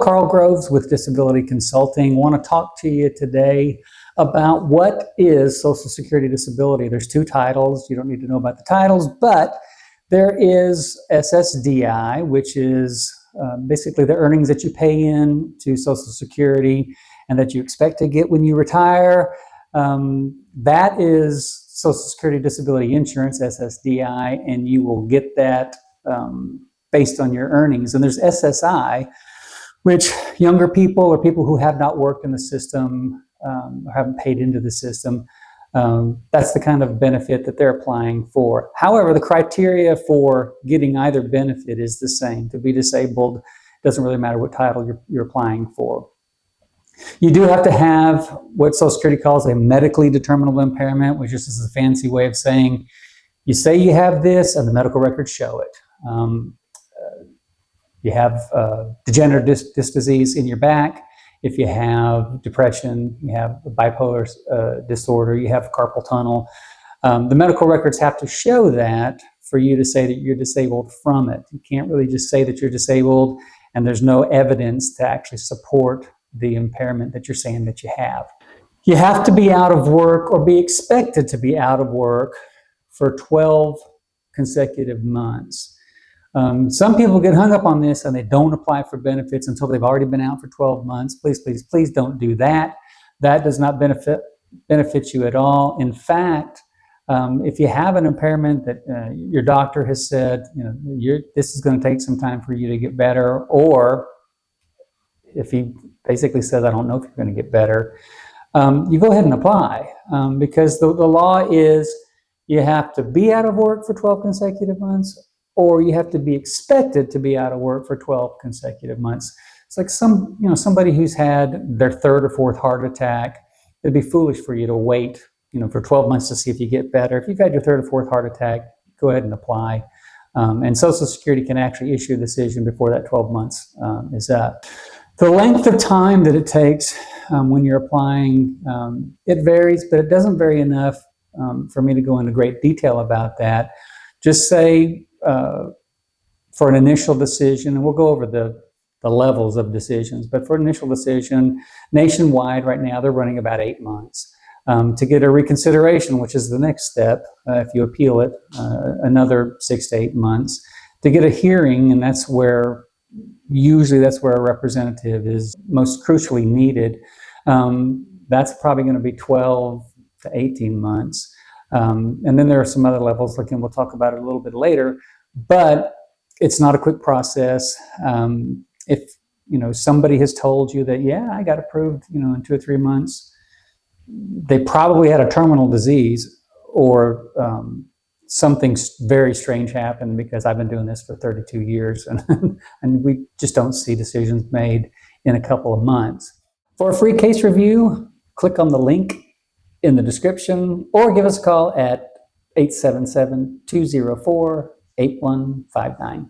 Carl Groves with Disability Consulting. I want to talk to you today about what is Social Security Disability. There's two titles. You don't need to know about the titles, but there is SSDI, which is basically the earnings that you pay in to Social Security and that you expect to get when you retire. That is Social Security Disability Insurance, SSDI, and you will get that based on your earnings. And there's SSI, which younger people or people who have not worked in the system or haven't paid into the system, that's the kind of benefit that they're applying for. However, the criteria for getting either benefit is the same. To be disabled, it doesn't really matter what title you're applying for. You do have to have what Social Security calls a medically determinable impairment, which is just a fancy way of saying you say you have this and the medical records show it. You have degenerative disc disease in your back. If you have depression, you have bipolar disorder, you have carpal tunnel. The medical records have to show that for you to say that you're disabled from it. You can't really just say that you're disabled and there's no evidence to actually support the impairment that you're saying that you have. You have to be out of work or be expected to be out of work for 12 consecutive months. Some people get hung up on this and they don't apply for benefits until they've already been out for 12 months. Please, please, please don't do that. That does not benefit you at all. In fact, if you have an impairment that your doctor has said, this is going to take some time for you to get better, or if he basically says, I don't know if you're going to get better, you go ahead and apply because the law is you have to be out of work for 12 consecutive months, or you have to be expected to be out of work for 12 consecutive months. It's like somebody who's had their third or fourth heart attack. It'd be foolish for you to wait, for 12 months to see if you get better. If you've had your third or fourth heart attack, go ahead and apply. And Social Security can actually issue a decision before that 12 months is up. The length of time that it takes when you're applying, it varies, but it doesn't vary enough for me to go into great detail about that. Just say for an initial decision, and we'll go over the levels of decisions, but for an initial decision, nationwide right now, they're running about 8 months. To get a reconsideration, which is the next step, if you appeal it, another 6 to 8 months. To get a hearing, and usually that's where a representative is most crucially needed, that's probably going to be 12 to 18 months. And then there are some other levels, and we'll talk about it a little bit later, but it's not a quick process. If somebody has told you that, yeah, I got approved in 2 or 3 months, they probably had a terminal disease or something very strange happened, because I've been doing this for 32 years and we just don't see decisions made in a couple of months. For a free case review, click on the link in the description or give us a call at 877-204-8159.